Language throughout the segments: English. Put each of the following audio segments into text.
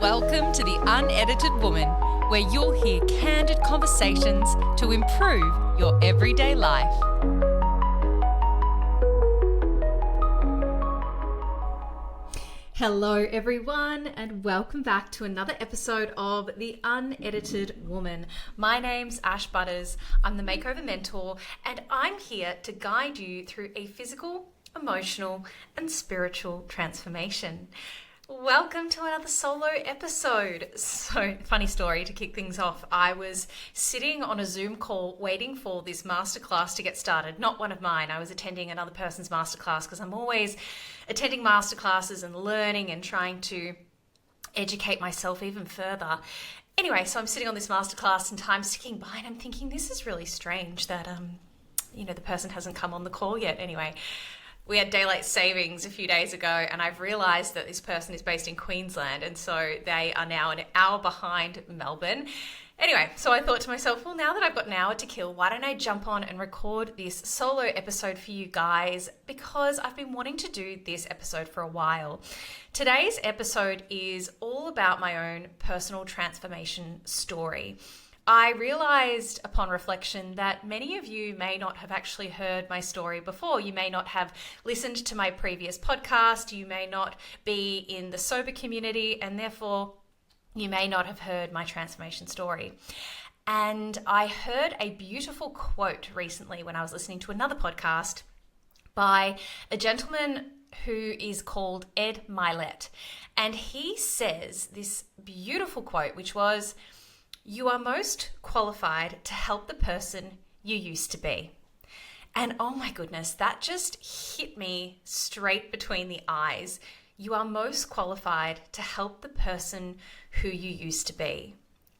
Welcome to The Unedited Woman, where you'll hear candid conversations to improve your everyday life. Hello everyone, and welcome back to another episode of The Unedited Woman. My name's Ash Butterss. I'm the Makeover Mentor, and I'm here to guide you through a physical, emotional, and spiritual transformation. Welcome to another solo episode. So, funny story to kick things off. I was sitting on a Zoom call waiting for this masterclass to get started. Not one of mine. I was attending another person's masterclass because I'm always attending masterclasses and learning and trying to educate myself even further. Anyway, so I'm sitting on this masterclass and time's ticking by and I'm thinking this is really strange that the person hasn't come on the call yet. Anyway, we had daylight savings a few days ago and I've realised that this person is based in Queensland and so they are now an hour behind Melbourne. Anyway, so I thought to myself, well, now that I've got an hour to kill, why don't I jump on and record this solo episode for you guys, because I've been wanting to do this episode for a while. Today's episode is all about my own personal transformation story. I realized upon reflection that many of you may not have actually heard my story before. You may not have listened to my previous podcast. You may not be in the sober community, and therefore you may not have heard my transformation story. And I heard a beautiful quote recently when I was listening to another podcast by a gentleman who is called Ed Milet. And he says this beautiful quote, which was, "You are most qualified to help the person you used to be." And oh my goodness, that just hit me straight between the eyes. You are most qualified to help the person who you used to be.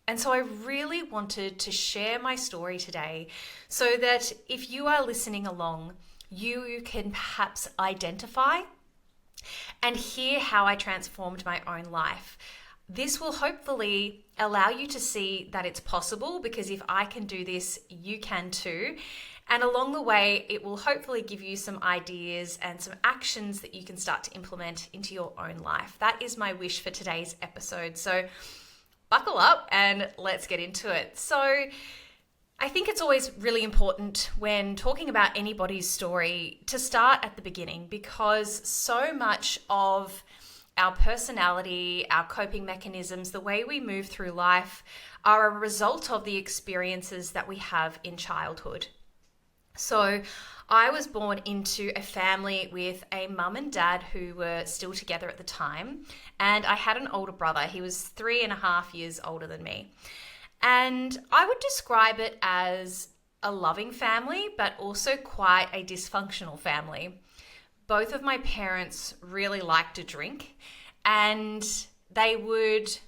And so I really wanted to share my story today so that if you are listening along, you can perhaps identify and hear how I transformed my own life. This will hopefully allow you to see that it's possible, because if I can do this, you can too. And along the way, it will hopefully give you some ideas and some actions that you can start to implement into your own life. That is my wish for today's episode. So buckle up and let's get into it. So I think it's always really important when talking about anybody's story to start at the beginning, because so much of our personality, our coping mechanisms, the way we move through life are a result of the experiences that we have in childhood. So I was born into a family with a mum and dad who were still together at the time. And I had an older brother. He was 3.5 years older than me. And I would describe it as a loving family, but also quite a dysfunctional family. Both of my parents really liked to drink, and they would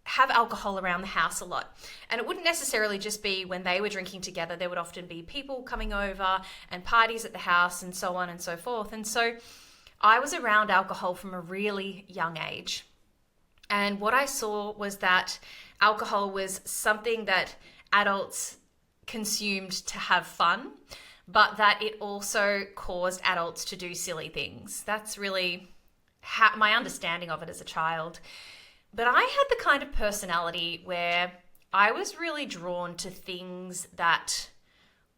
have alcohol around the house a lot. And it wouldn't necessarily just be when they were drinking together. There would often be people coming over and parties at the house and so on and so forth. And so I was around alcohol from a really young age. And what I saw was that alcohol was something that adults consumed to have fun, but that it also caused adults to do silly things. That's really my understanding of it as a child. But I had the kind of personality where I was really drawn to things that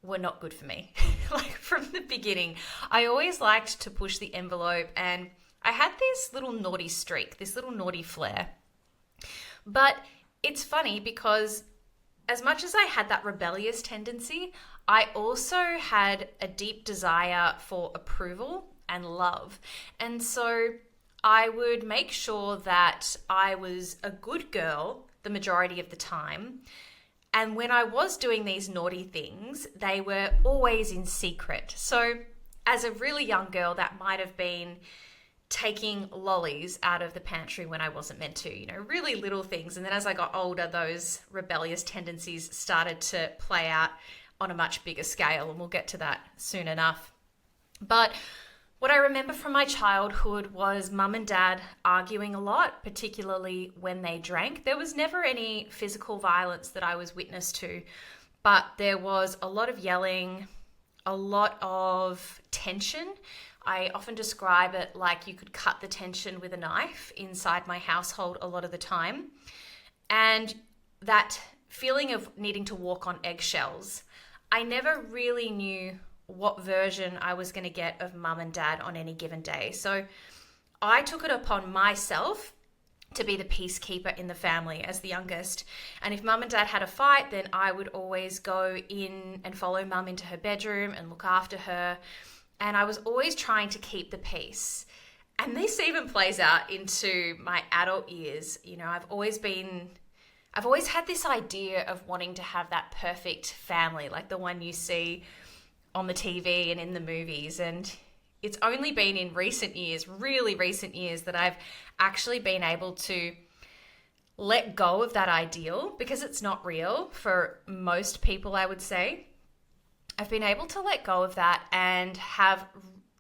were not good for me. Like from the beginning, I always liked to push the envelope, and I had this little naughty streak, this little naughty flair. But it's funny because as much as I had that rebellious tendency, I also had a deep desire for approval and love. And so I would make sure that I was a good girl the majority of the time. And when I was doing these naughty things, they were always in secret. So as a really young girl, that might have been taking lollies out of the pantry when I wasn't meant to, really little things. And then as I got older, those rebellious tendencies started to play out on a much bigger scale, and we'll get to that soon enough. But what I remember from my childhood was mum and dad arguing a lot, particularly when they drank. There was never any physical violence that I was witness to, but there was a lot of yelling, a lot of tension. I often describe it like you could cut the tension with a knife inside my household a lot of the time. And that feeling of needing to walk on eggshells, I never really knew what version I was going to get of mum and dad on any given day. So I took it upon myself to be the peacekeeper in the family as the youngest. And if mum and dad had a fight, then I would always go in and follow mum into her bedroom and look after her. And I was always trying to keep the peace. And this even plays out into my adult years. You know, I've always had this idea of wanting to have that perfect family, like the one you see on the TV and in the movies. And it's only been in recent years, really recent years, that I've actually been able to let go of that ideal, because it's not real for most people, I would say. I've been able to let go of that and have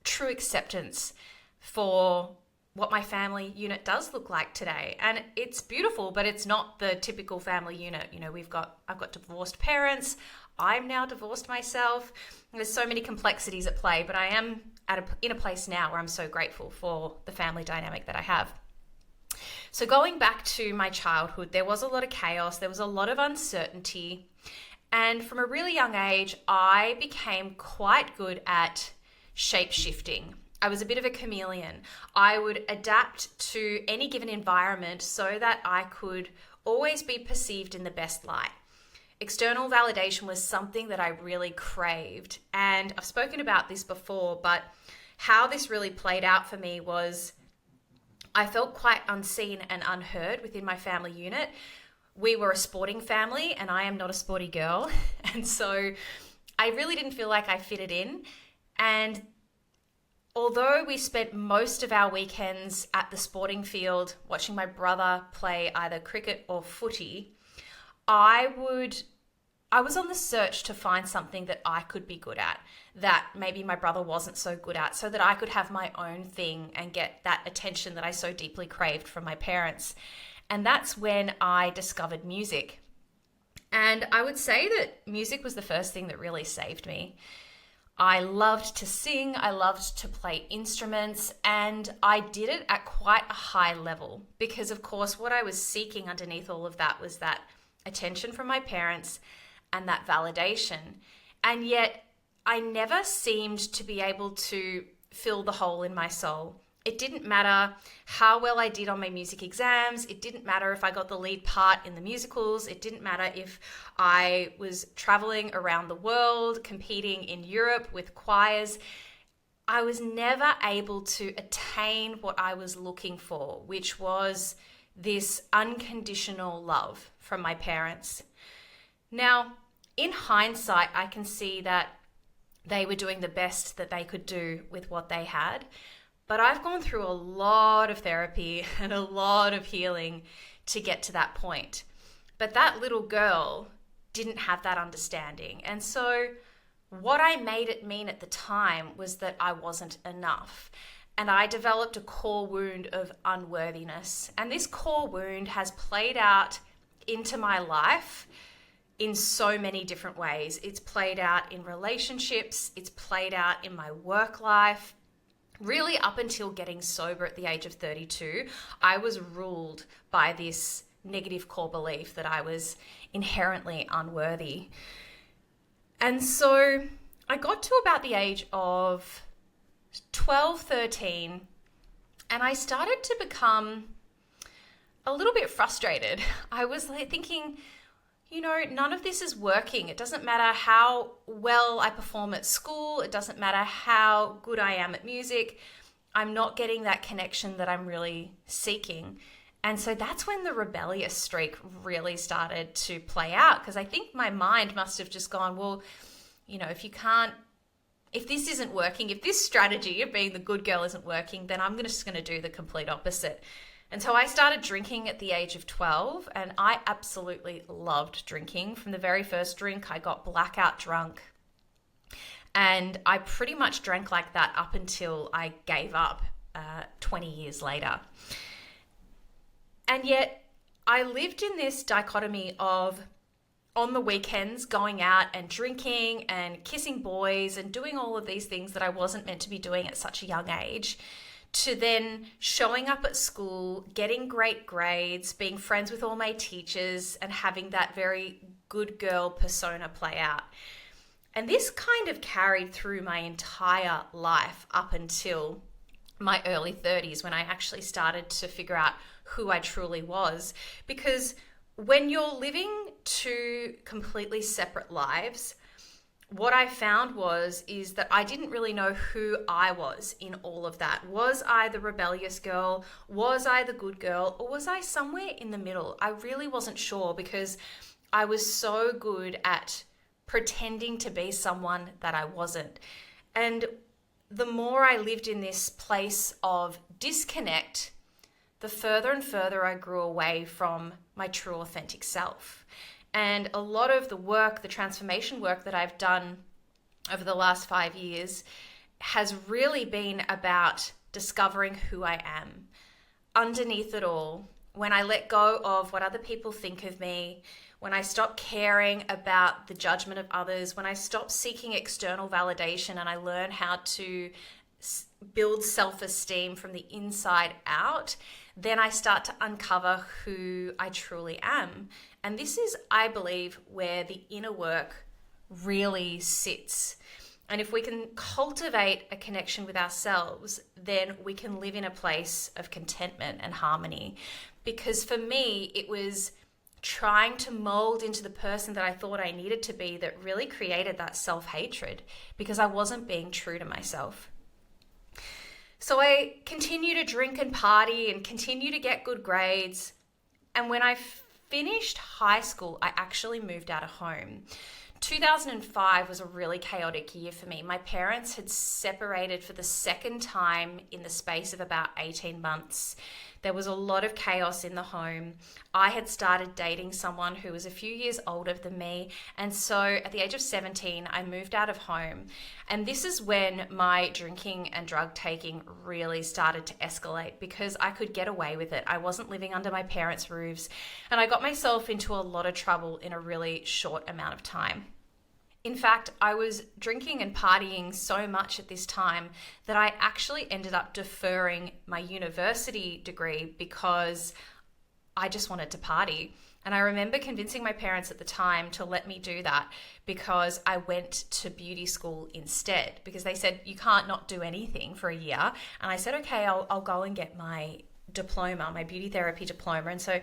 true acceptance for what my family unit does look like today. And it's beautiful, but it's not the typical family unit. You know, I've got divorced parents. I'm now divorced myself. There's so many complexities at play, but I am in a place now where I'm so grateful for the family dynamic that I have. So going back to my childhood, there was a lot of chaos. There was a lot of uncertainty. And from a really young age, I became quite good at shape-shifting. I was a bit of a chameleon. I would adapt to any given environment so that I could always be perceived in the best light. External validation was something that I really craved. And I've spoken about this before, but how this really played out for me was I felt quite unseen and unheard within my family unit. We were a sporting family and I am not a sporty girl. And so I really didn't feel like I fitted in. And although we spent most of our weekends at the sporting field watching my brother play either cricket or footy, I was on the search to find something that I could be good at, that maybe my brother wasn't so good at, so that I could have my own thing and get that attention that I so deeply craved from my parents. And that's when I discovered music. And I would say that music was the first thing that really saved me. I loved to sing, I loved to play instruments, and I did it at quite a high level because, of course, what I was seeking underneath all of that was that attention from my parents and that validation. And yet I never seemed to be able to fill the hole in my soul. It didn't matter how well I did on my music exams. It didn't matter if I got the lead part in the musicals. It didn't matter if I was traveling around the world, competing in Europe with choirs. I was never able to attain what I was looking for, which was this unconditional love from my parents. Now, in hindsight, I can see that they were doing the best that they could do with what they had. But I've gone through a lot of therapy and a lot of healing to get to that point. But that little girl didn't have that understanding. And so what I made it mean at the time was that I wasn't enough. And I developed a core wound of unworthiness. And this core wound has played out into my life in so many different ways. It's played out in relationships. It's played out in my work life. Really, up until getting sober at the age of 32, I was ruled by this negative core belief that I was inherently unworthy. And so I got to about the age of 12, 13, and I started to become a little bit frustrated. I was thinking, none of this is working. It doesn't matter how well I perform at school. It doesn't matter how good I am at music. I'm not getting that connection that I'm really seeking. And so that's when the rebellious streak really started to play out, because I think my mind must have just gone, well, if this isn't working, if this strategy of being the good girl isn't working, then I'm just going to do the complete opposite. And so I started drinking at the age of 12, and I absolutely loved drinking. From the very first drink, I got blackout drunk. And I pretty much drank like that up until I gave up 20 years later. And yet I lived in this dichotomy of on the weekends going out and drinking and kissing boys and doing all of these things that I wasn't meant to be doing at such a young age, to then showing up at school, getting great grades, being friends with all my teachers, and having that very good girl persona play out. And this kind of carried through my entire life up until my early 30s, when I actually started to figure out who I truly was. Because when you're living two completely separate lives, what I found is that I didn't really know who I was in all of that. Was I the rebellious girl? Was I the good girl? Or was I somewhere in the middle? I really wasn't sure, because I was so good at pretending to be someone that I wasn't. And the more I lived in this place of disconnect, the further and further I grew away from my true authentic self. And a lot of the work, the transformation work that I've done over the last 5 years has really been about discovering who I am. Underneath it all, when I let go of what other people think of me, when I stop caring about the judgment of others, when I stop seeking external validation and I learn how to build self-esteem from the inside out, then I start to uncover who I truly am. And this is, I believe, where the inner work really sits. And if we can cultivate a connection with ourselves, then we can live in a place of contentment and harmony. Because for me, it was trying to mold into the person that I thought I needed to be that really created that self-hatred, because I wasn't being true to myself. So I continue to drink and party and continue to get good grades. And when I finished high school, I actually moved out of home. 2005 was a really chaotic year for me. My parents had separated for the second time in the space of about 18 months. There was a lot of chaos in the home. I had started dating someone who was a few years older than me. And so at the age of 17, I moved out of home. And this is when my drinking and drug taking really started to escalate, because I could get away with it. I wasn't living under my parents' roofs. And I got myself into a lot of trouble in a really short amount of time. In fact, I was drinking and partying so much at this time that I actually ended up deferring my university degree because I just wanted to party. And I remember convincing my parents at the time to let me do that, because I went to beauty school instead, because they said, you can't not do anything for a year. And I said, okay, I'll go and get my diploma, my beauty therapy diploma. And so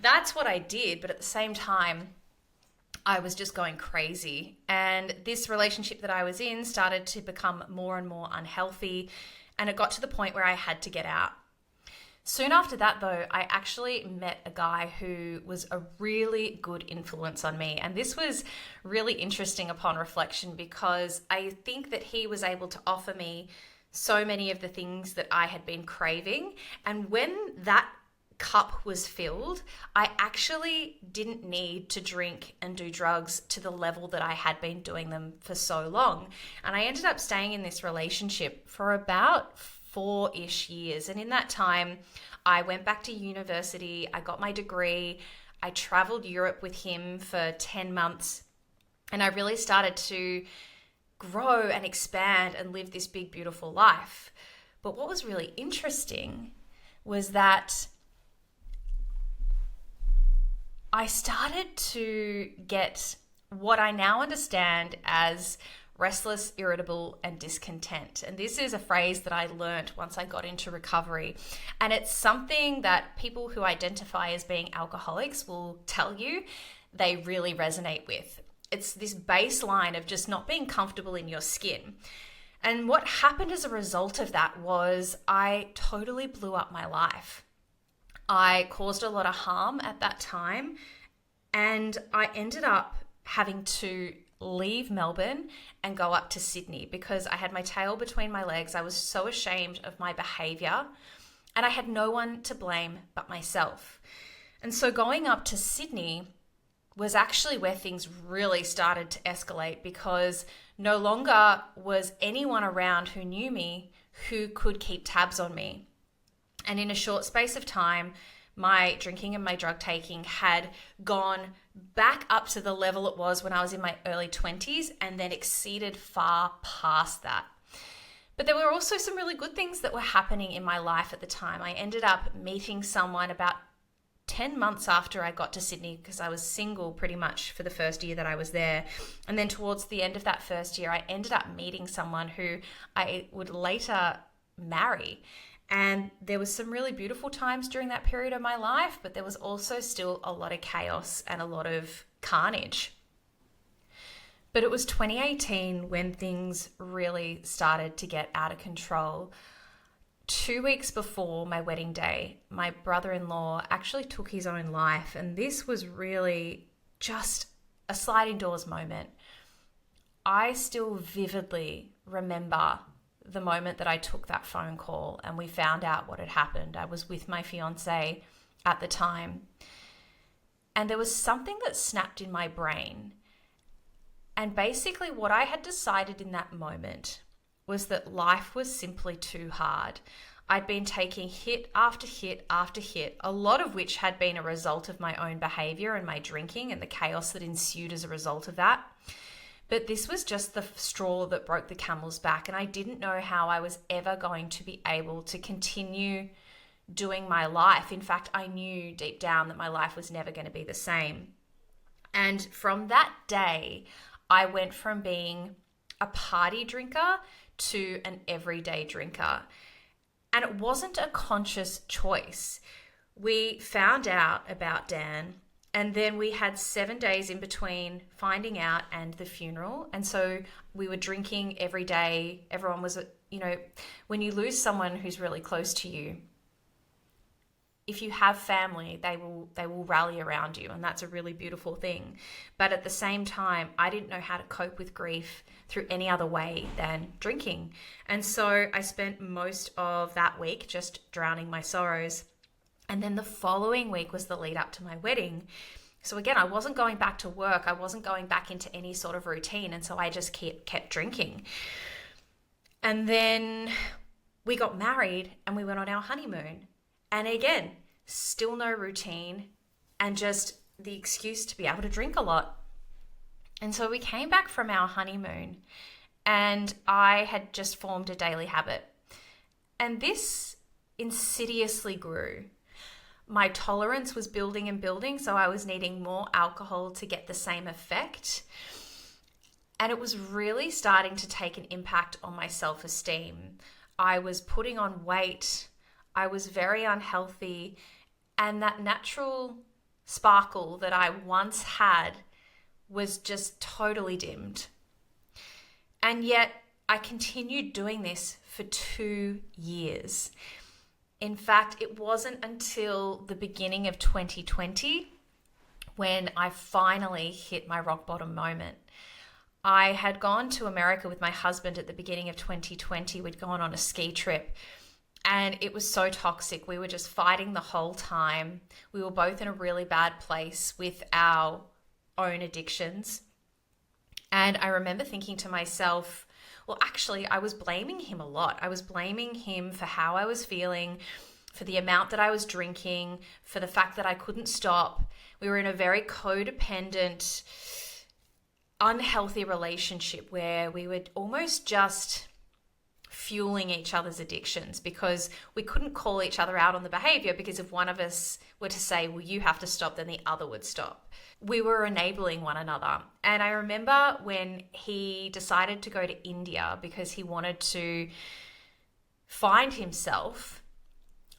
that's what I did. But at the same time, I was just going crazy. And this relationship that I was in started to become more and more unhealthy. And it got to the point where I had to get out. Soon after that, though, I actually met a guy who was a really good influence on me. And this was really interesting upon reflection, because I think that he was able to offer me so many of the things that I had been craving. And when that cup was filled, I actually didn't need to drink and do drugs to the level that I had been doing them for so long. And I ended up staying in this relationship for about 4-ish years. And in that time, I went back to university, I got my degree, I traveled Europe with him for 10 months, and I really started to grow and expand and live this big, beautiful life. But what was really interesting was that I started to get what I now understand as restless, irritable, and discontent. And this is a phrase that I learned once I got into recovery. And it's something that people who identify as being alcoholics will tell you they really resonate with. It's this baseline of just not being comfortable in your skin. And what happened as a result of that was I totally blew up my life. I caused a lot of harm at that time, and I ended up having to leave Melbourne and go up to Sydney because I had my tail between my legs. I was so ashamed of my behavior, and I had no one to blame but myself. And so going up to Sydney was actually where things really started to escalate, because no longer was anyone around who knew me who could keep tabs on me. And in a short space of time, my drinking and my drug taking had gone back up to the level it was when I was in my early 20s and then exceeded far past that. But there were also some really good things that were happening in my life at the time. I ended up meeting someone about 10 months after I got to Sydney, because I was single pretty much for the first year that I was there. And then towards the end of that first year, I ended up meeting someone who I would later marry. And there was some really beautiful times during that period of my life, but there was also still a lot of chaos and a lot of carnage. But it was 2018 when things really started to get out of control. 2 weeks before my wedding day, my brother-in-law actually took his own life. And this was really just a sliding doors moment. I still vividly remember the moment that I took that phone call and we found out what had happened. I was with my fiance at the time. And there was something that snapped in my brain. And basically what I had decided in that moment was that life was simply too hard. I'd been taking hit after hit after hit, a lot of which had been a result of my own behavior and my drinking and the chaos that ensued as a result of that. But this was just the straw that broke the camel's back, and I didn't know how I was ever going to be able to continue doing my life. In fact, I knew deep down that my life was never going to be the same. And from that day, I went from being a party drinker to an everyday drinker. And it wasn't a conscious choice. We found out about Dan, and then we had 7 days in between finding out and the funeral. And so we were drinking every day. Everyone was, when you lose someone who's really close to you, if you have family, they will rally around you, and that's a really beautiful thing. But at the same time, I didn't know how to cope with grief through any other way than drinking. And so I spent most of that week just drowning my sorrows. And then the following week was the lead up to my wedding. So again, I wasn't going back to work. I wasn't going back into any sort of routine. And so I just kept drinking. And then we got married and we went on our honeymoon. And again, still no routine and just the excuse to be able to drink a lot. And so we came back from our honeymoon and I had just formed a daily habit. And this insidiously grew. My tolerance was building and building, so I was needing more alcohol to get the same effect. And it was really starting to take an impact on my self-esteem. I was putting on weight. I was very unhealthy, and that natural sparkle that I once had was just totally dimmed. And yet I continued doing this for 2 years. In fact, it wasn't until the beginning of 2020 when I finally hit my rock bottom moment. I had gone to America with my husband at the beginning of 2020. We'd gone on a ski trip. And it was so toxic. We were just fighting the whole time. We were both in a really bad place with our own addictions. And I remember thinking to myself, well, actually, I was blaming him a lot. I was blaming him for how I was feeling, for the amount that I was drinking, for the fact that I couldn't stop. We were in a very codependent, unhealthy relationship where we were almost just fueling each other's addictions because we couldn't call each other out on the behavior, because if one of us were to say, well, you have to stop, then the other would stop. We were enabling one another. And I remember when he decided to go to India because he wanted to find himself,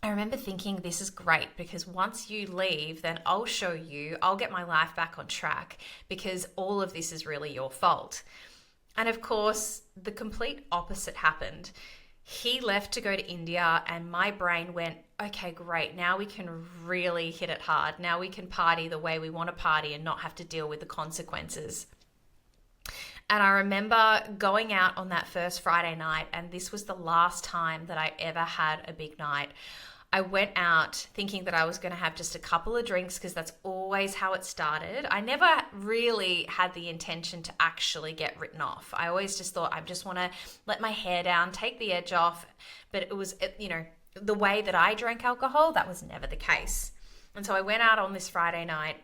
I remember thinking, this is great, because once you leave, then I'll show you, I'll get my life back on track, because all of this is really your fault. And of course, the complete opposite happened. He left to go to India and my brain went, okay, great. Now we can really hit it hard. Now we can party the way we want to party and not have to deal with the consequences. And I remember going out on that first Friday night, and this was the last time that I ever had a big night. I went out thinking that I was going to have just a couple of drinks because that's always how it started. I never really had the intention to actually get written off. I always just thought I just want to let my hair down, take the edge off. But it was, the way that I drank alcohol, that was never the case. And so I went out on this Friday night,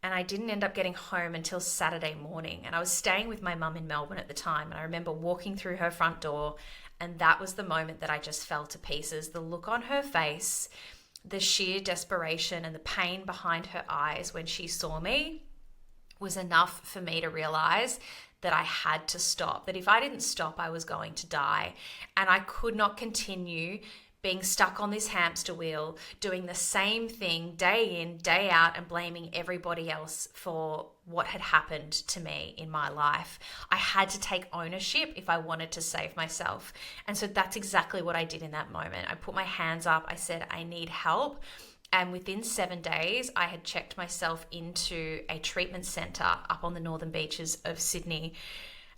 and I didn't end up getting home until Saturday morning. And I was staying with my mum in Melbourne at the time. And I remember walking through her front door, and that was the moment that I just fell to pieces. The look on her face, the sheer desperation and the pain behind her eyes when she saw me was enough for me to realize that I had to stop, that if I didn't stop, I was going to die. And I could not continue being stuck on this hamster wheel, doing the same thing day in, day out, and blaming everybody else for what had happened to me in my life. I had to take ownership if I wanted to save myself. And so that's exactly what I did in that moment. I put my hands up. I said, I need help. And within 7 days, I had checked myself into a treatment centre up on the northern beaches of Sydney.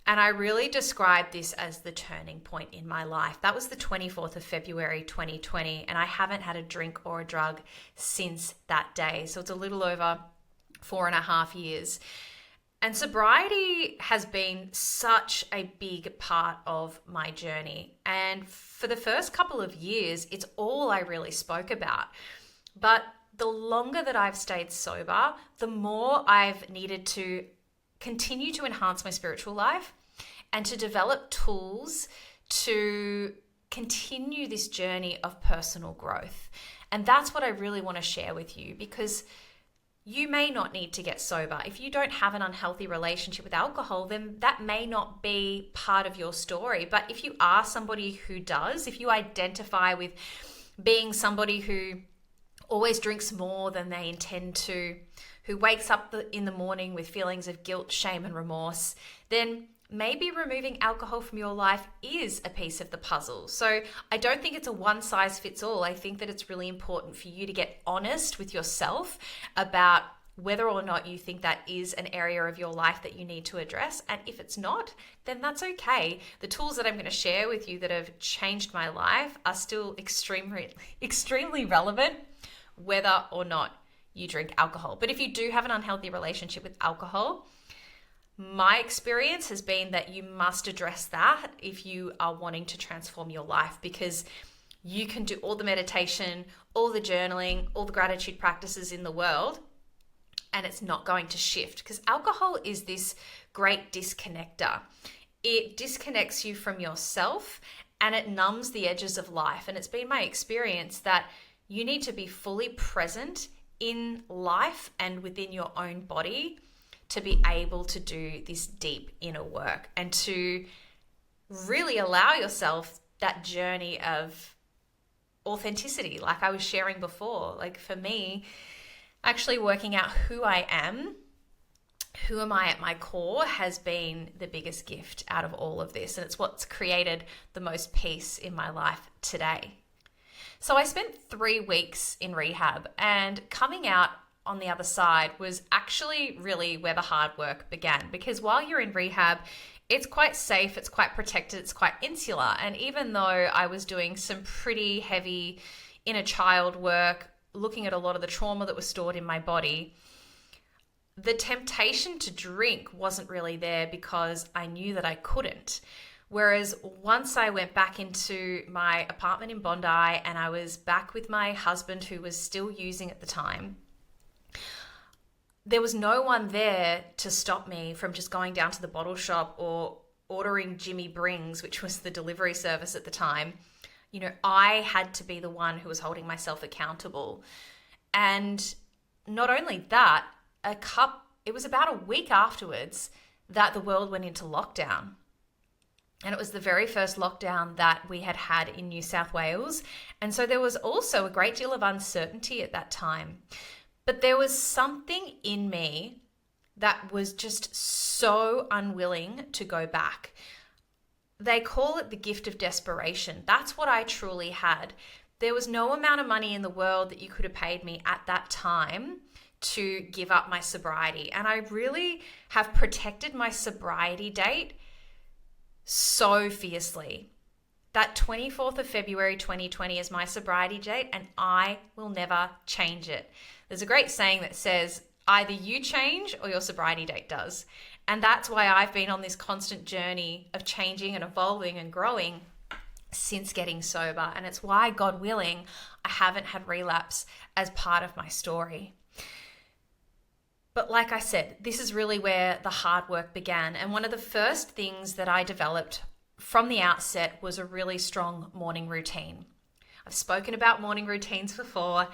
And I really describe this as the turning point in my life. That was the 24th of February, 2020. And I haven't had a drink or a drug since that day. So it's a little over 4.5 years. And sobriety has been such a big part of my journey. And for the first couple of years, it's all I really spoke about. But the longer that I've stayed sober, the more I've needed to continue to enhance my spiritual life and to develop tools to continue this journey of personal growth. And that's what I really want to share with you, because you may not need to get sober. If you don't have an unhealthy relationship with alcohol, then that may not be part of your story. But if you are somebody who does, if you identify with being somebody who always drinks more than they intend to, who wakes up in the morning with feelings of guilt, shame, and remorse, then maybe removing alcohol from your life is a piece of the puzzle. So I don't think it's a one size fits all. I think that it's really important for you to get honest with yourself about whether or not you think that is an area of your life that you need to address. And if it's not, then that's okay. The tools that I'm going to share with you that have changed my life are still extremely relevant, whether or not you drink alcohol. But if you do have an unhealthy relationship with alcohol, my experience has been that you must address that if you are wanting to transform your life, because you can do all the meditation, all the journaling, all the gratitude practices in the world, and it's not going to shift, because alcohol is this great disconnector. It disconnects you from yourself and it numbs the edges of life. And it's been my experience that you need to be fully present in life and within your own body to be able to do this deep inner work and to really allow yourself that journey of authenticity, like I was sharing before. Like for me, actually working out who I am at my core has been the biggest gift out of all of this. And it's what's created the most peace in my life today. So I spent 3 weeks in rehab, and coming out on the other side was actually really where the hard work began, because while you're in rehab, it's quite safe, it's quite protected, it's quite insular. And even though I was doing some pretty heavy inner child work, looking at a lot of the trauma that was stored in my body, the temptation to drink wasn't really there because I knew that I couldn't. Whereas once I went back into my apartment in Bondi and I was back with my husband, who was still using at the time, there was no one there to stop me from just going down to the bottle shop or ordering Jimmy Brings, which was the delivery service at the time. You know, I had to be the one who was holding myself accountable. And not only that, it was about a week afterwards that the world went into lockdown. And it was the very first lockdown that we had had in New South Wales. And so there was also a great deal of uncertainty at that time. But there was something in me that was just so unwilling to go back. They call it the gift of desperation. That's what I truly had. There was no amount of money in the world that you could have paid me at that time to give up my sobriety. And I really have protected my sobriety date so fiercely. That 24th of February 2020 is my sobriety date, and I will never change it. There's a great saying that says, either you change or your sobriety date does. And that's why I've been on this constant journey of changing and evolving and growing, since getting sober. And it's why, God willing, I haven't had relapse as part of my story. But like I said, this is really where the hard work began. And one of the first things that I developed from the outset was a really strong morning routine. I've spoken about morning routines before,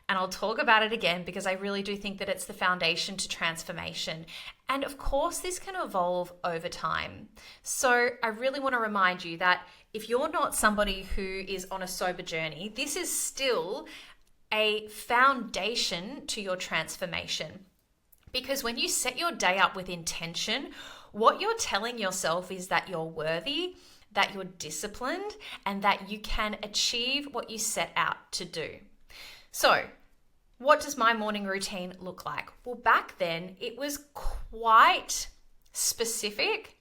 and I'll talk about it again because I really do think that it's the foundation to transformation. And of course, this can evolve over time. So I really want to remind you that if you're not somebody who is on a sober journey, this is still a foundation to your transformation. Because when you set your day up with intention, what you're telling yourself is that you're worthy, that you're disciplined, and that you can achieve what you set out to do. So, what does my morning routine look like? Well, back then, it was quite specific,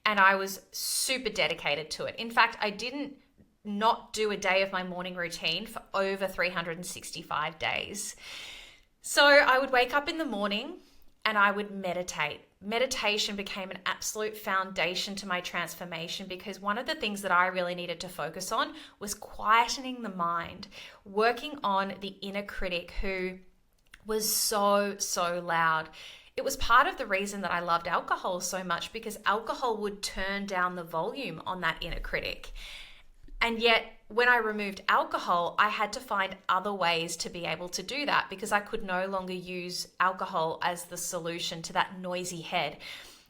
and I was super dedicated to it. In fact, I didn't not do a day of my morning routine for over 365 days. So I would wake up in the morning and I would meditate. Meditation became an absolute foundation to my transformation because one of the things that I really needed to focus on was quietening the mind, working on the inner critic who was so loud. It was part of the reason that I loved alcohol so much because alcohol would turn down the volume on that inner critic. And yet, when I removed alcohol, I had to find other ways to be able to do that because I could no longer use alcohol as the solution to that noisy head.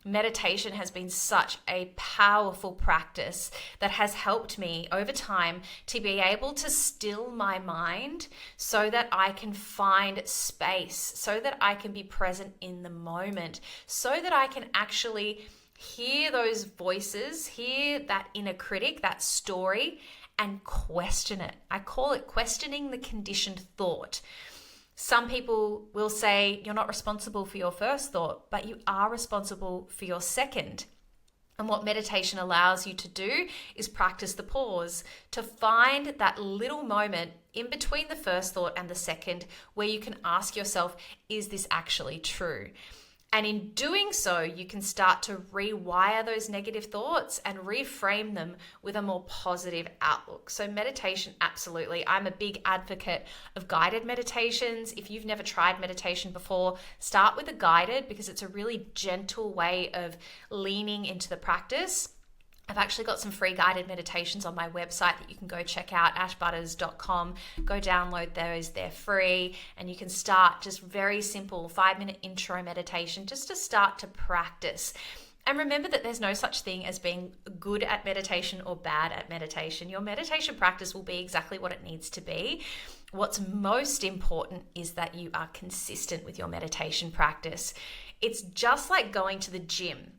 Meditation has been such a powerful practice that has helped me over time to be able to still my mind so that I can find space, so that I can be present in the moment, so that I can actually hear those voices, hear that inner critic, that story, and question it. I call it questioning the conditioned thought. Some people will say you're not responsible for your first thought, but you are responsible for your second. And what meditation allows you to do is practice the pause, to find that little moment in between the first thought and the second where you can ask yourself, is this actually true? And in doing so, you can start to rewire those negative thoughts and reframe them with a more positive outlook. So meditation, absolutely. I'm a big advocate of guided meditations. If you've never tried meditation before, start with a guided because it's a really gentle way of leaning into the practice. I've actually got some free guided meditations on my website that you can go check out, ashbutters.com. Go download those, they're free, and you can start just very simple 5-minute intro meditation just to start to practice. And remember that there's no such thing as being good at meditation or bad at meditation. Your meditation practice will be exactly what it needs to be. What's most important is that you are consistent with your meditation practice. It's just like going to the gym.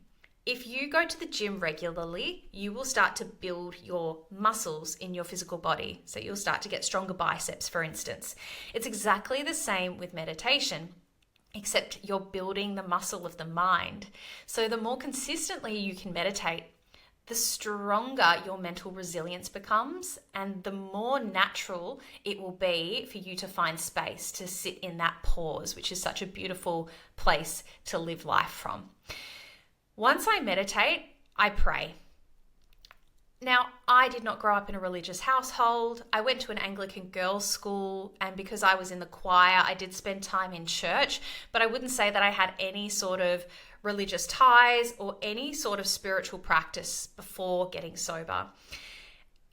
If you go to the gym regularly, you will start to build your muscles in your physical body. So you'll start to get stronger biceps, for instance. It's exactly the same with meditation, except you're building the muscle of the mind. So the more consistently you can meditate, the stronger your mental resilience becomes and the more natural it will be for you to find space to sit in that pause, which is such a beautiful place to live life from. Once I meditate, I pray. Now, I did not grow up in a religious household. I went to an Anglican girls' school, and because I was in the choir, I did spend time in church, but I wouldn't say that I had any sort of religious ties or any sort of spiritual practice before getting sober.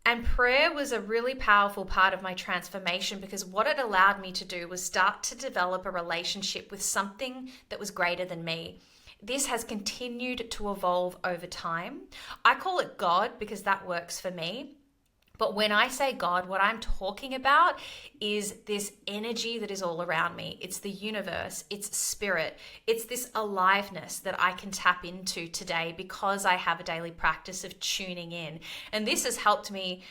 And prayer was a really powerful part of my transformation because what it allowed me to do was start to develop a relationship with something that was greater than me. This has continued to evolve over time. I call it God because that works for me. But when I say God, what I'm talking about is this energy that is all around me. It's the universe, it's spirit, it's this aliveness that I can tap into today because I have a daily practice of tuning in. And this has helped me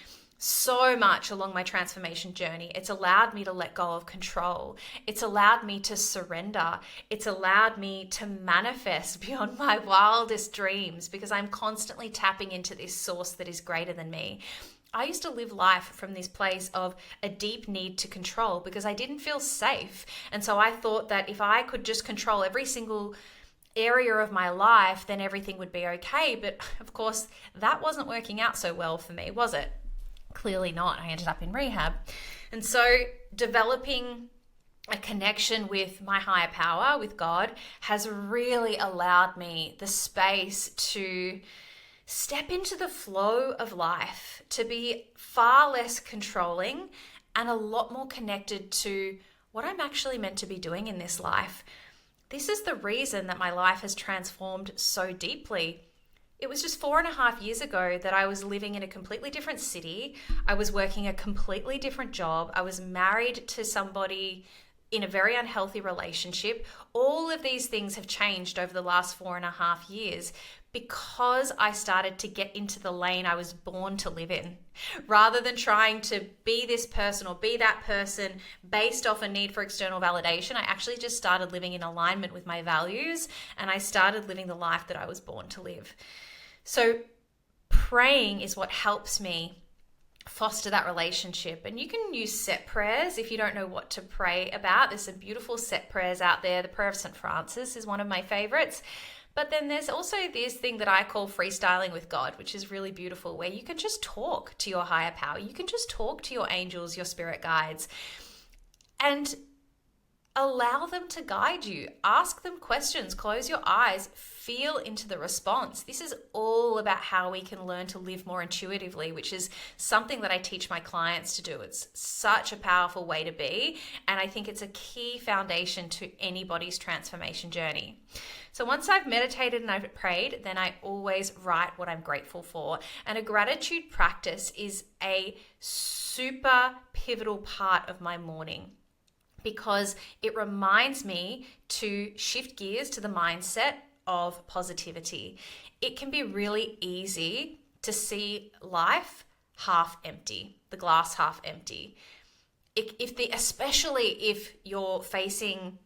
so much along my transformation journey. It's allowed me to let go of control. It's allowed me to surrender. It's allowed me to manifest beyond my wildest dreams because I'm constantly tapping into this source that is greater than me. I used to live life from this place of a deep need to control because I didn't feel safe. And so I thought that if I could just control every single area of my life, then everything would be okay. But of course, that wasn't working out so well for me, was it? Clearly not. I ended up in rehab. And so developing a connection with my higher power, with God, has really allowed me the space to step into the flow of life, to be far less controlling and a lot more connected to what I'm actually meant to be doing in this life. This is the reason that my life has transformed so deeply. It was just 4.5 years ago that I was living in a completely different city. I was working a completely different job. I was married to somebody in a very unhealthy relationship. All of these things have changed over the last 4.5 years because I started to get into the lane I was born to live in. Rather than trying to be this person or be that person based off a need for external validation, I actually just started living in alignment with my values, and I started living the life that I was born to live. So praying is what helps me foster that relationship. And you can use set prayers if you don't know what to pray about. There's some beautiful set prayers out there. The prayer of St. Francis is one of my favorites. But then there's also this thing that I call freestyling with God, which is really beautiful, where you can just talk to your higher power. You can just talk to your angels, your spirit guides, and allow them to guide you. Ask them questions, close your eyes, feel into the response. This is all about how we can learn to live more intuitively, which is something that I teach my clients to do. It's such a powerful way to be, and I think it's a key foundation to anybody's transformation journey. So once I've meditated and I've prayed, then I always write what I'm grateful for. And a gratitude practice is a super pivotal part of my morning, because it reminds me to shift gears to the mindset of positivity. It can be really easy to see life half empty, the glass half empty. Especially if you're facing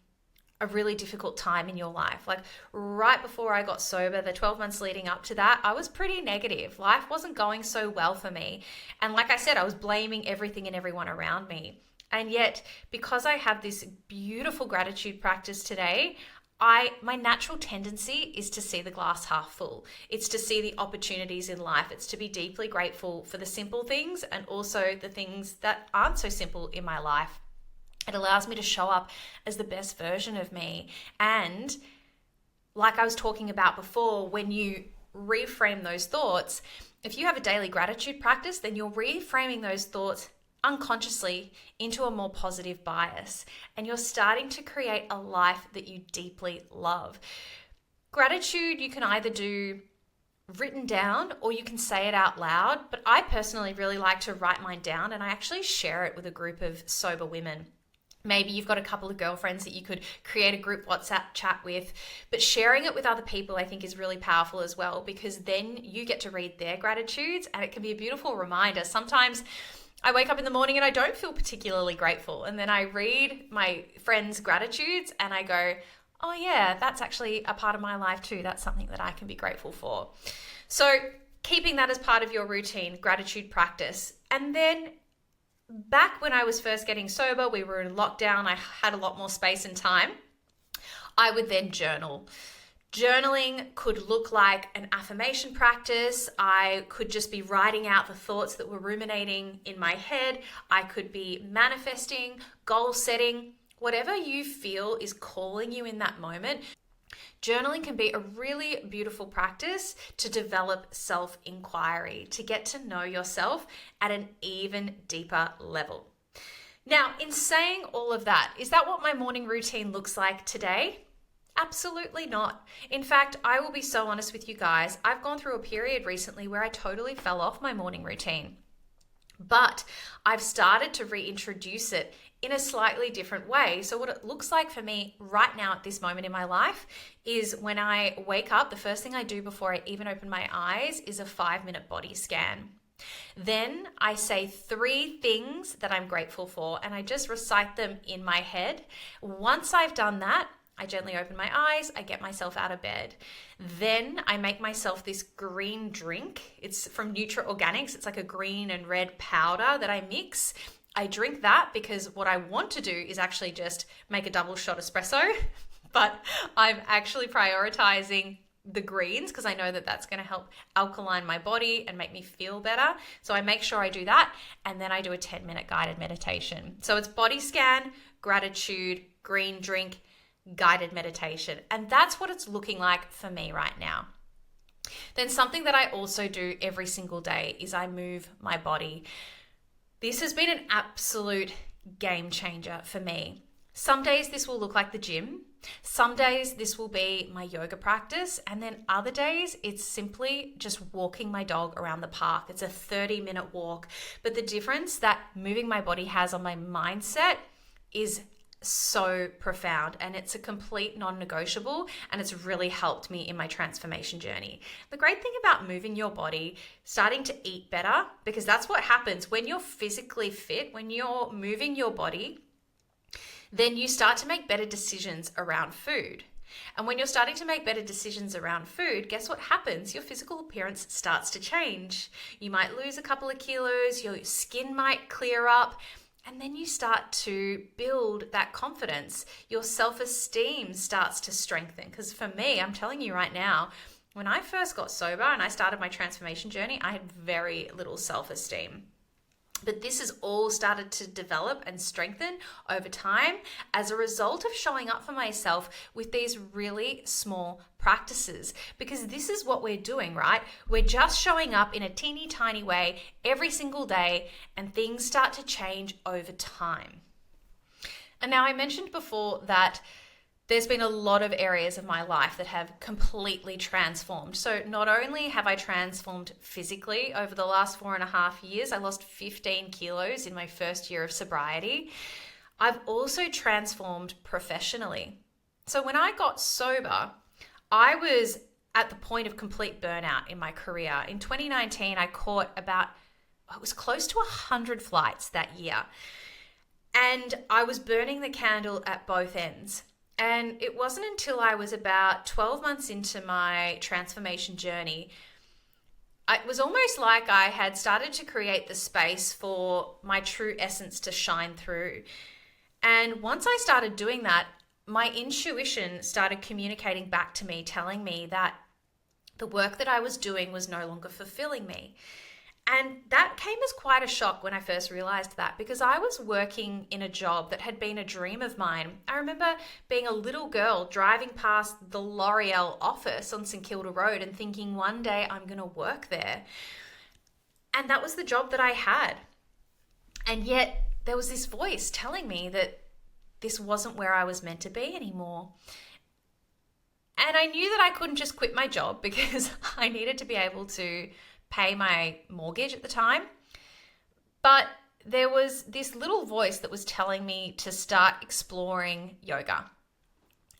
a really difficult time in your life. Like right before I got sober, the 12 months leading up to that, I was pretty negative. Life wasn't going so well for me. And like I said, I was blaming everything and everyone around me. And yet, because I have this beautiful gratitude practice today, my natural tendency is to see the glass half full. It's to see the opportunities in life. It's to be deeply grateful for the simple things and also the things that aren't so simple in my life. It allows me to show up as the best version of me. And like I was talking about before, when you reframe those thoughts, if you have a daily gratitude practice, then you're reframing those thoughts unconsciously into a more positive bias, and you're starting to create a life that you deeply love. Gratitude you can either do written down or you can say it out loud, but I personally really like to write mine down, and I actually share it with a group of sober women. Maybe you've got a couple of girlfriends that you could create a group WhatsApp chat with, but sharing it with other people I think is really powerful as well, because then you get to read their gratitudes and it can be a beautiful reminder. Sometimes I wake up in the morning and I don't feel particularly grateful, and then I read my friends' gratitudes and I go, oh yeah, that's actually a part of my life too. That's something that I can be grateful for. So keeping that as part of your routine, gratitude practice. And then back when I was first getting sober, we were in lockdown, I had a lot more space and time. I would then journal. Journaling could look like an affirmation practice. I could just be writing out the thoughts that were ruminating in my head. I could be manifesting, goal setting, whatever you feel is calling you in that moment. Journaling can be a really beautiful practice to develop self-inquiry, to get to know yourself at an even deeper level. Now, in saying all of that, is that what my morning routine looks like today? Absolutely not. In fact, I will be so honest with you guys. I've gone through a period recently where I totally fell off my morning routine. But I've started to reintroduce it in a slightly different way. So what it looks like for me right now at this moment in my life is when I wake up, the first thing I do before I even open my eyes is a 5-minute body scan. Then I say 3 things that I'm grateful for, and I just recite them in my head. Once I've done that, I gently open my eyes, I get myself out of bed. Then I make myself this green drink. It's from Nutra Organics. It's like a green and red powder that I mix. I drink that because what I want to do is actually just make a double shot espresso, but I'm actually prioritizing the greens because I know that that's going to help alkaline my body and make me feel better. So I make sure I do that. And then I do a 10-minute guided meditation. So it's body scan, gratitude, green drink, guided meditation. And that's what it's looking like for me right now. Then something that I also do every single day is I move my body. This has been an absolute game changer for me. Some days this will look like the gym. Some days this will be my yoga practice. And then other days it's simply just walking my dog around the park. It's a 30-minute walk. But the difference that moving my body has on my mindset is so profound, and it's a complete non-negotiable, and it's really helped me in my transformation journey. The great thing about moving your body, starting to eat better, because that's what happens when you're physically fit, when you're moving your body, then you start to make better decisions around food. And when you're starting to make better decisions around food, guess what happens? Your physical appearance starts to change. You might lose a couple of kilos, your skin might clear up, and then you start to build that confidence. Your self-esteem starts to strengthen. Because for me, I'm telling you right now, when I first got sober and I started my transformation journey, I had very little self-esteem. But this has all started to develop and strengthen over time as a result of showing up for myself with these really small practices. Because this is what we're doing, right? We're just showing up in a teeny tiny way every single day, and things start to change over time. And now I mentioned before that there's been a lot of areas of my life that have completely transformed. So not only have I transformed physically over the last 4.5 years, I lost 15 kilos in my first year of sobriety. I've also transformed professionally. So when I got sober, I was at the point of complete burnout in my career. In 2019, I caught it was close to 100 flights that year. And I was burning the candle at both ends. And it wasn't until I was about 12 months into my transformation journey, it was almost like I had started to create the space for my true essence to shine through. And once I started doing that, my intuition started communicating back to me, telling me that the work that I was doing was no longer fulfilling me. And that came as quite a shock when I first realized that, because I was working in a job that had been a dream of mine. I remember being a little girl driving past the L'Oreal office on St Kilda Road and thinking one day I'm going to work there. And that was the job that I had. And yet there was this voice telling me that this wasn't where I was meant to be anymore. And I knew that I couldn't just quit my job because I needed to be able to pay my mortgage at the time. But there was this little voice that was telling me to start exploring yoga.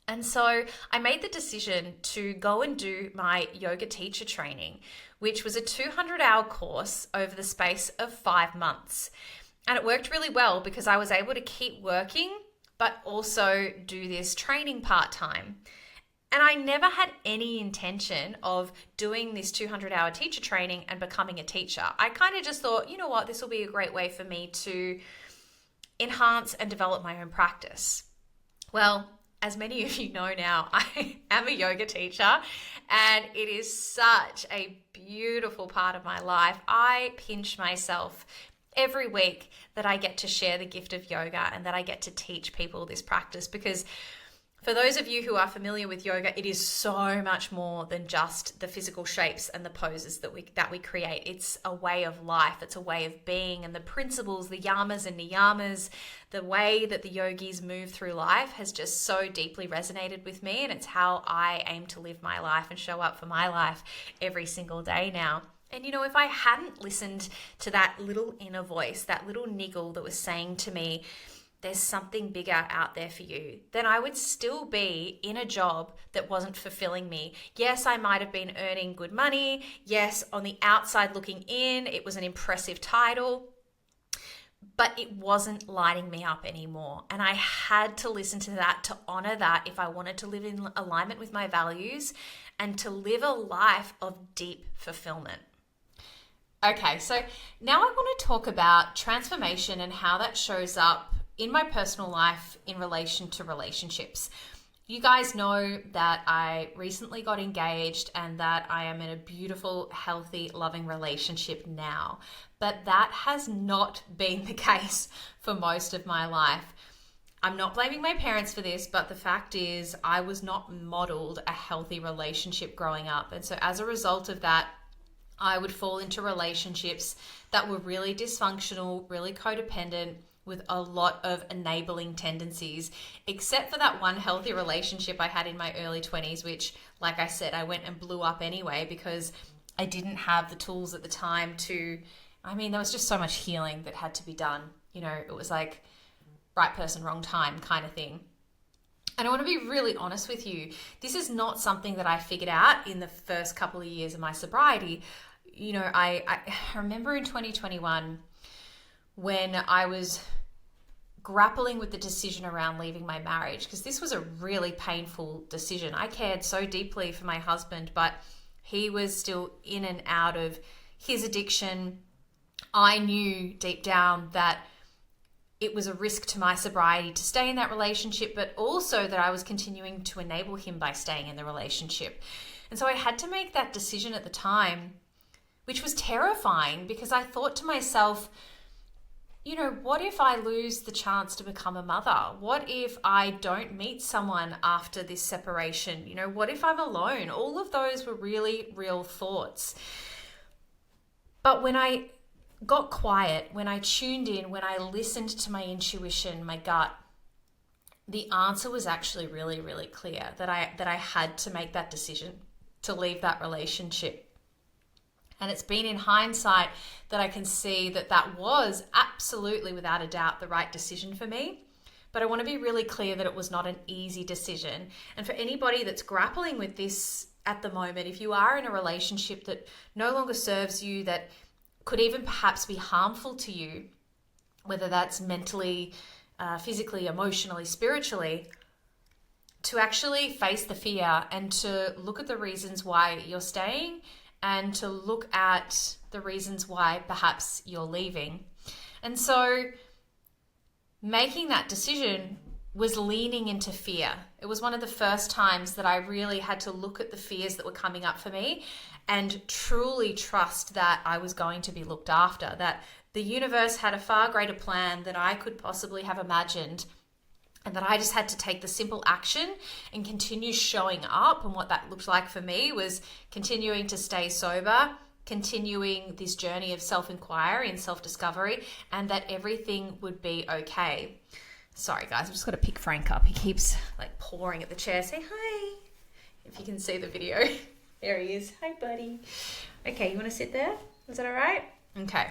And so I made the decision to go and do my yoga teacher training, which was a 200-hour course over the space of 5 months. And it worked really well because I was able to keep working, but also do this training part-time. And I never had any intention of doing this 200-hour teacher training and becoming a teacher. I kind of just thought, you know what, this will be a great way for me to enhance and develop my own practice. Well, as many of you know now, I am a yoga teacher, and it is such a beautiful part of my life. I pinch myself every week that I get to share the gift of yoga and that I get to teach people this practice, because for those of you who are familiar with yoga, it is so much more than just the physical shapes and the poses that we create. It's a way of life. It's a way of being, and the principles, the yamas and niyamas, the way that the yogis move through life has just so deeply resonated with me, and it's how I aim to live my life and show up for my life every single day now. And you know, if I hadn't listened to that little inner voice, that little niggle that was saying to me, there's something bigger out there for you, then I would still be in a job that wasn't fulfilling me. Yes, I might have been earning good money. Yes, on the outside looking in, it was an impressive title, but it wasn't lighting me up anymore. And I had to listen to that, to honor that if I wanted to live in alignment with my values and to live a life of deep fulfillment. Okay, so now I want to talk about transformation and how that shows up in my personal life in relation to relationships. You guys know that I recently got engaged and that I am in a beautiful, healthy, loving relationship now. But that has not been the case for most of my life. I'm not blaming my parents for this, but the fact is I was not modeled a healthy relationship growing up. And so as a result of that, I would fall into relationships that were really dysfunctional, really codependent, with a lot of enabling tendencies, except for that one healthy relationship I had in my early 20s, which, like I said, I went and blew up anyway because I didn't have the tools at the time there was just so much healing that had to be done. It was like right person, wrong time kind of thing. And I want to be really honest with you. This is not something that I figured out in the first couple of years of my sobriety. I remember in 2021 when I was grappling with the decision around leaving my marriage, because this was a really painful decision. I cared so deeply for my husband, but he was still in and out of his addiction. I knew deep down that it was a risk to my sobriety to stay in that relationship, but also that I was continuing to enable him by staying in the relationship. And so I had to make that decision at the time, which was terrifying because I thought to myself, what if I lose the chance to become a mother? What if I don't meet someone after this separation? What if I'm alone? All of those were really real thoughts. But when I got quiet, when I tuned in, when I listened to my intuition, my gut, the answer was actually really, really clear that I had to make that decision to leave that relationship. And it's been in hindsight that I can see that was absolutely, without a doubt, the right decision for me. But I want to be really clear that it was not an easy decision. And for anybody that's grappling with this at the moment, if you are in a relationship that no longer serves you, that could even perhaps be harmful to you, whether that's mentally, physically, emotionally, spiritually, to actually face the fear and to look at the reasons why you're staying and to look at the reasons why perhaps you're leaving. And so making that decision was leaning into fear. It was one of the first times that I really had to look at the fears that were coming up for me and truly trust that I was going to be looked after, that the universe had a far greater plan than I could possibly have imagined, and that I just had to take the simple action and continue showing up. And what that looked like for me was continuing to stay sober, continuing this journey of self-inquiry and self-discovery, and that everything would be okay. Sorry guys, I've just got to pick Frank up. He keeps like pawing at the chair. Say hi, if you can see the video. There he is. Hi buddy. Okay, you want to sit there? Is that all right? Okay.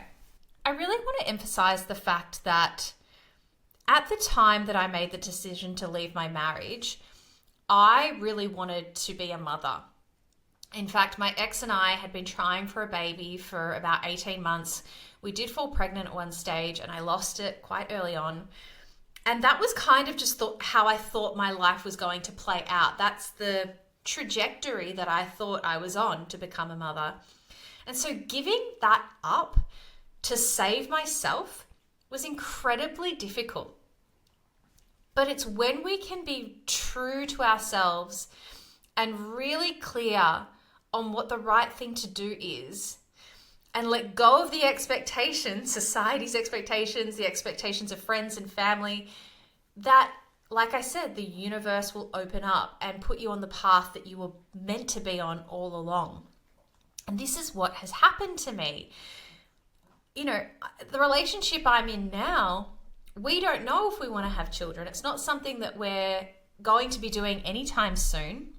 I really want to emphasize the fact that at the time that I made the decision to leave my marriage, I really wanted to be a mother. In fact, my ex and I had been trying for a baby for about 18 months. We did fall pregnant at one stage and I lost it quite early on. And that was kind of just how I thought my life was going to play out. That's the trajectory that I thought I was on to become a mother. And so giving that up to save myself was incredibly difficult. But it's when we can be true to ourselves and really clear on what the right thing to do is, and let go of the expectations, society's expectations, the expectations of friends and family, that, like I said, the universe will open up and put you on the path that you were meant to be on all along. And this is what has happened to me. The relationship I'm in now, we don't know if we want to have children. It's not something that we're going to be doing anytime soon.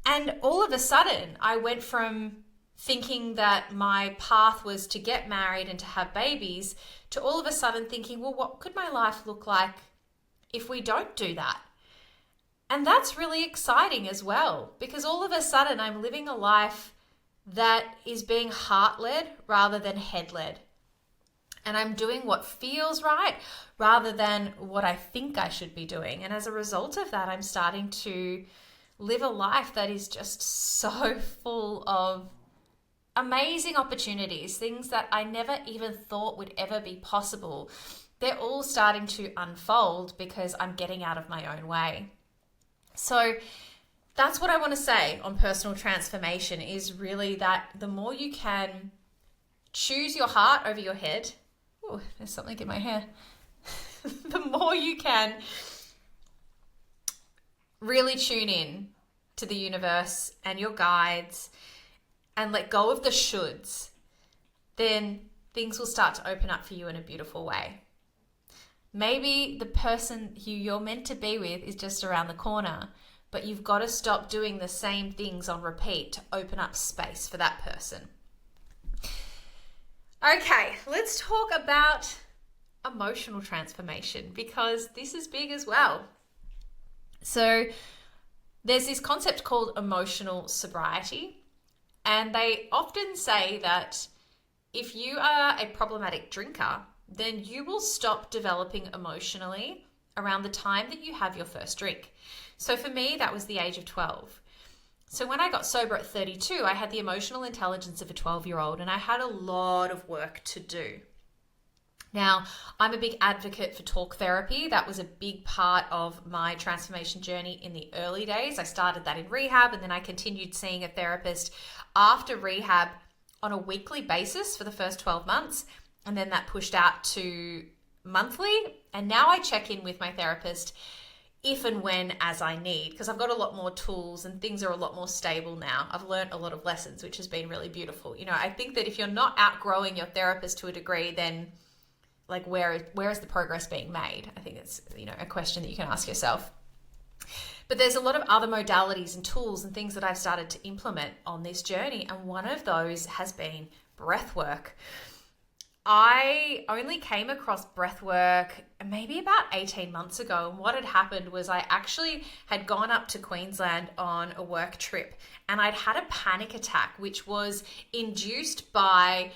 And all of a sudden, I went from thinking that my path was to get married and to have babies to all of a sudden thinking, well, what could my life look like if we don't do that? And that's really exciting as well, because all of a sudden I'm living a life that is being heart-led rather than head-led. And I'm doing what feels right rather than what I think I should be doing. And as a result of that, I'm starting to live a life that is just so full of amazing opportunities, things that I never even thought would ever be possible. They're all starting to unfold because I'm getting out of my own way. So that's what I want to say on personal transformation, is really that the more you can choose your heart over your head. Oh, there's something in my hair. The more you can really tune in to the universe and your guides and let go of the shoulds, then things will start to open up for you in a beautiful way. Maybe the person who you're meant to be with is just around the corner, but you've got to stop doing the same things on repeat to open up space for that person. Okay, let's talk about emotional transformation, because this is big as well. So there's this concept called emotional sobriety, and they often say that if you are a problematic drinker, then you will stop developing emotionally around the time that you have your first drink. So for me, that was the age of 12. So when I got sober at 32, I had the emotional intelligence of a 12-year-old, and I had a lot of work to do. Now, I'm a big advocate for talk therapy. That was a big part of my transformation journey in the early days. I started that in rehab, and then I continued seeing a therapist after rehab on a weekly basis for the first 12 months. And then that pushed out to monthly. And now I check in with my therapist if and when as I need, because I've got a lot more tools and things are a lot more stable now. I've learned a lot of lessons, which has been really beautiful. You know, I think that if you're not outgrowing your therapist to a degree, then like where is the progress being made? I think it's, you know, a question that you can ask yourself. But there's a lot of other modalities and tools and things that I've started to implement on this journey. And one of those has been breath work. I only came across breath work maybe about 18 months ago. And what had happened was I actually had gone up to Queensland on a work trip, and I'd had a panic attack, which was induced by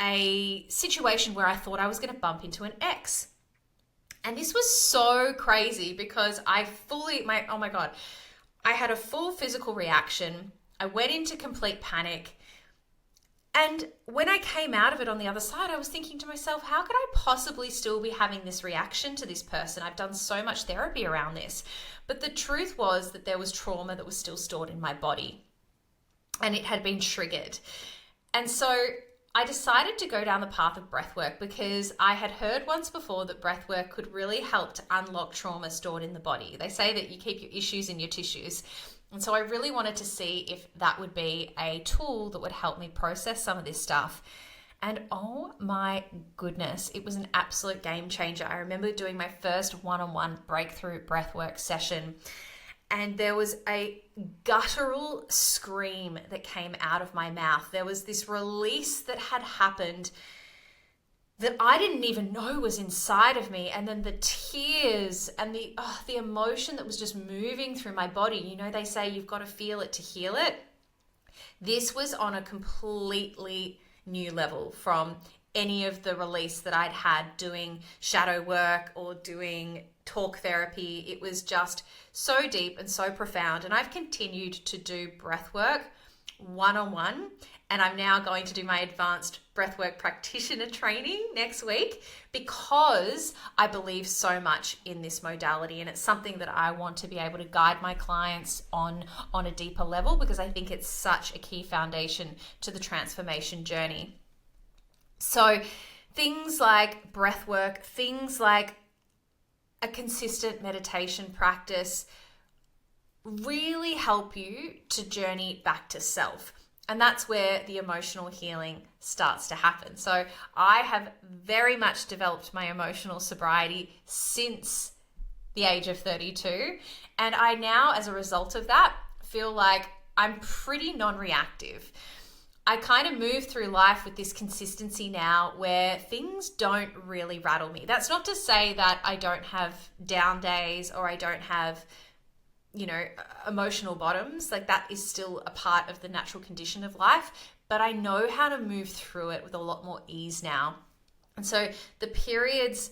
a situation where I thought I was going to bump into an ex. And this was so crazy because I had a full physical reaction. I went into complete panic. And when I came out of it on the other side, I was thinking to myself, how could I possibly still be having this reaction to this person? I've done so much therapy around this. But the truth was that there was trauma that was still stored in my body, and it had been triggered. And so I decided to go down the path of breathwork, because I had heard once before that breathwork could really help to unlock trauma stored in the body. They say that you keep your issues in your tissues. And so I really wanted to see if that would be a tool that would help me process some of this stuff. And oh my goodness, it was an absolute game changer. I remember doing my first one-on-one breakthrough breathwork session, and there was a guttural scream that came out of my mouth. There was this release that had happened that I didn't even know was inside of me. And then the tears and the emotion that was just moving through my body. You know, they say you've got to feel it to heal it. This was on a completely new level from any of the release that I'd had doing shadow work or doing talk therapy. It was just so deep and so profound. And I've continued to do breath work one-on-one, and I'm now going to do my advanced breathwork practitioner training next week, because I believe so much in this modality, and it's something that I want to be able to guide my clients on a deeper level, because I think it's such a key foundation to the transformation journey. So things like breathwork, things like a consistent meditation practice really help you to journey back to self. And that's where the emotional healing starts to happen. So I have very much developed my emotional sobriety since the age of 32. And I now, as a result of that, feel like I'm pretty non-reactive. I kind of move through life with this consistency now where things don't really rattle me. That's not to say that I don't have down days or I don't have, you know, emotional bottoms. Like, that is still a part of the natural condition of life, but I know how to move through it with a lot more ease now. And so the periods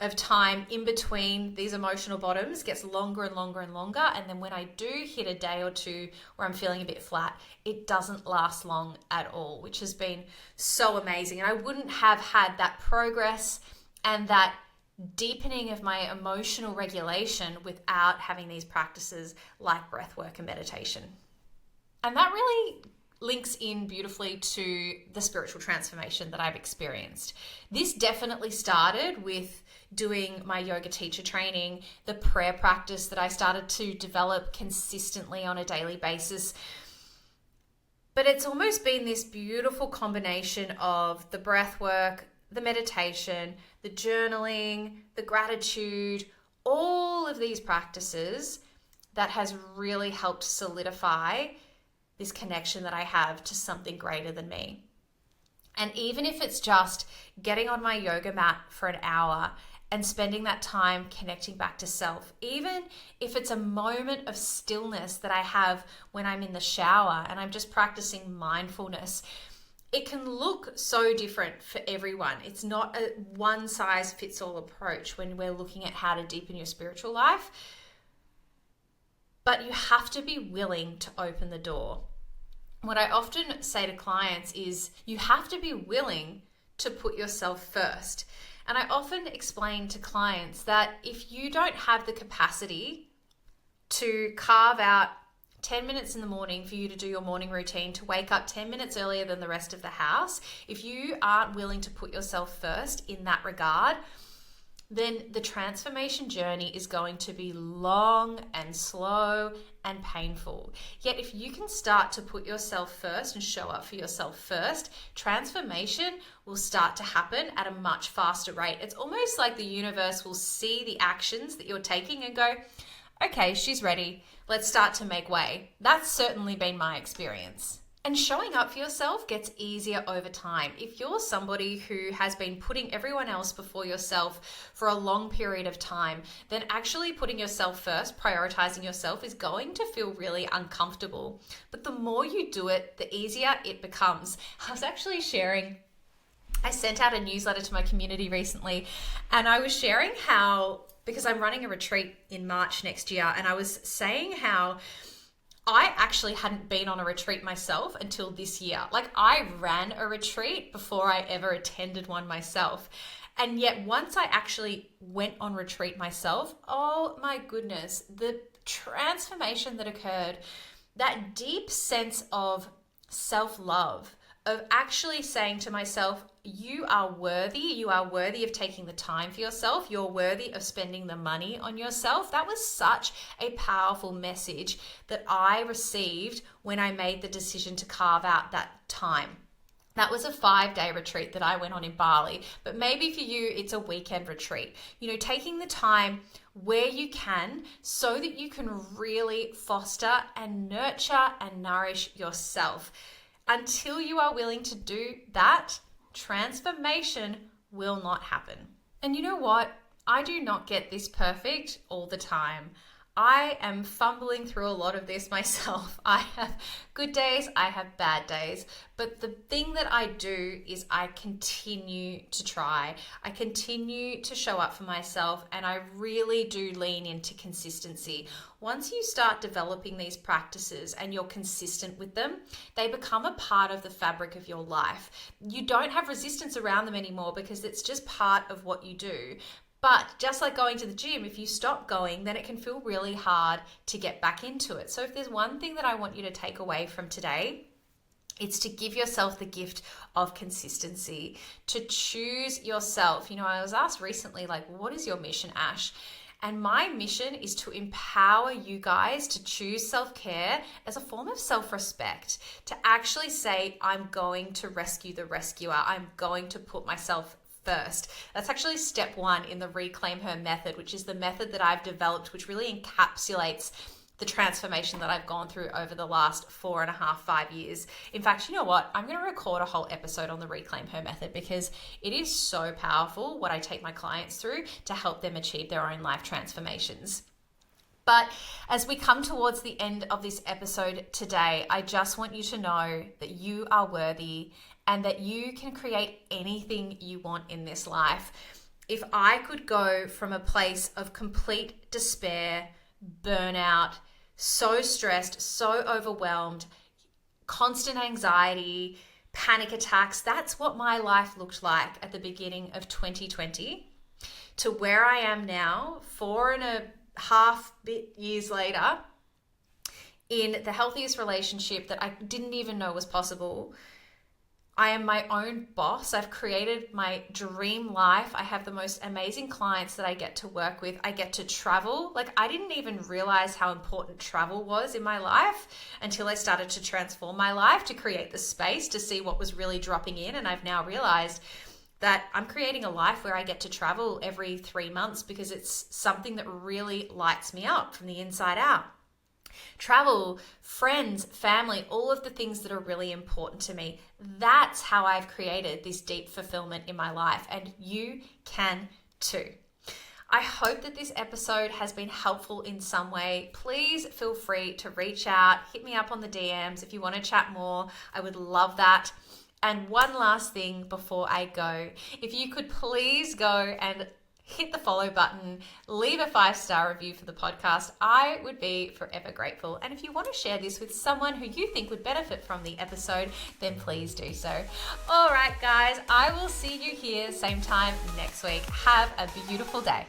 of time in between these emotional bottoms gets longer and longer and longer. And then when I do hit a day or two where I'm feeling a bit flat, it doesn't last long at all, which has been so amazing. And I wouldn't have had that progress and that deepening of my emotional regulation without having these practices like breath work and meditation. And that really links in beautifully to the spiritual transformation that I've experienced. This definitely started with doing my yoga teacher training, the prayer practice that I started to develop consistently on a daily basis. But it's almost been this beautiful combination of the breath work, the meditation, the journaling, the gratitude, all of these practices that has really helped solidify this connection that I have to something greater than me. And even if it's just getting on my yoga mat for an hour and spending that time connecting back to self, even if it's a moment of stillness that I have when I'm in the shower and I'm just practicing mindfulness, it can look so different for everyone. It's not a one-size-fits-all approach when we're looking at how to deepen your spiritual life. But you have to be willing to open the door. What I often say to clients is you have to be willing to put yourself first. And I often explain to clients that if you don't have the capacity to carve out 10 minutes in the morning for you to do your morning routine, to wake up 10 minutes earlier than the rest of the house, if you aren't willing to put yourself first in that regard, then the transformation journey is going to be long and slow and painful. Yet if you can start to put yourself first and show up for yourself first, transformation will start to happen at a much faster rate. It's almost like the universe will see the actions that you're taking and go, okay, she's ready. Let's start to make way. That's certainly been my experience. And showing up for yourself gets easier over time. If you're somebody who has been putting everyone else before yourself for a long period of time, then actually putting yourself first, prioritizing yourself, is going to feel really uncomfortable. But the more you do it, the easier it becomes. I sent out a newsletter to my community recently, and I was sharing how, because I'm running a retreat in March next year, and I was saying how I actually hadn't been on a retreat myself until this year. Like, I ran a retreat before I ever attended one myself. And yet once I actually went on retreat myself, oh my goodness, the transformation that occurred, that deep sense of self-love, of actually saying to myself, you are worthy of taking the time for yourself, you're worthy of spending the money on yourself. That was such a powerful message that I received when I made the decision to carve out that time. That was a 5-day retreat that I went on in Bali, but maybe for you, it's a weekend retreat. You know, taking the time where you can so that you can really foster and nurture and nourish yourself. Until you are willing to do that, transformation will not happen. And you know what? I do not get this perfect all the time. I am fumbling through a lot of this myself. I have good days, I have bad days, but the thing that I do is I continue to try. I continue to show up for myself, and I really do lean into consistency. Once you start developing these practices and you're consistent with them, they become a part of the fabric of your life. You don't have resistance around them anymore because it's just part of what you do. But just like going to the gym, if you stop going, then it can feel really hard to get back into it. So if there's one thing that I want you to take away from today, it's to give yourself the gift of consistency, to choose yourself. You know, I was asked recently, like, what is your mission, Ash? And my mission is to empower you guys to choose self-care as a form of self-respect, to actually say, I'm going to rescue the rescuer. I'm going to put myself first. That's actually step 1 in the Reclaim Her method, which is the method that I've developed, which really encapsulates the transformation that I've gone through over the last 4.5, 5 years. In fact, you know what? I'm going to record a whole episode on the Reclaim Her method because it is so powerful what I take my clients through to help them achieve their own life transformations. But as we come towards the end of this episode today, I just want you to know that you are worthy and that you can create anything you want in this life. If I could go from a place of complete despair, burnout, so stressed, so overwhelmed, constant anxiety, panic attacks, that's what my life looked like at the beginning of 2020, to where I am now, 4.5 years later, in the healthiest relationship that I didn't even know was possible. I am my own boss. I've created my dream life. I have the most amazing clients that I get to work with. I get to travel. Like, I didn't even realize how important travel was in my life until I started to transform my life, to create the space to see what was really dropping in. And I've now realized that I'm creating a life where I get to travel every 3 months because it's something that really lights me up from the inside out. Travel, friends, family, all of the things that are really important to me. That's how I've created this deep fulfillment in my life, and you can too. I hope that this episode has been helpful in some way. Please feel free to reach out, hit me up on the DMs if you want to chat more. I would love that. And one last thing before I go, if you could please go and hit the follow button, leave a 5-star review for the podcast. I would be forever grateful. And if you want to share this with someone who you think would benefit from the episode, then please do so. All right, guys, I will see you here same time next week. Have a beautiful day.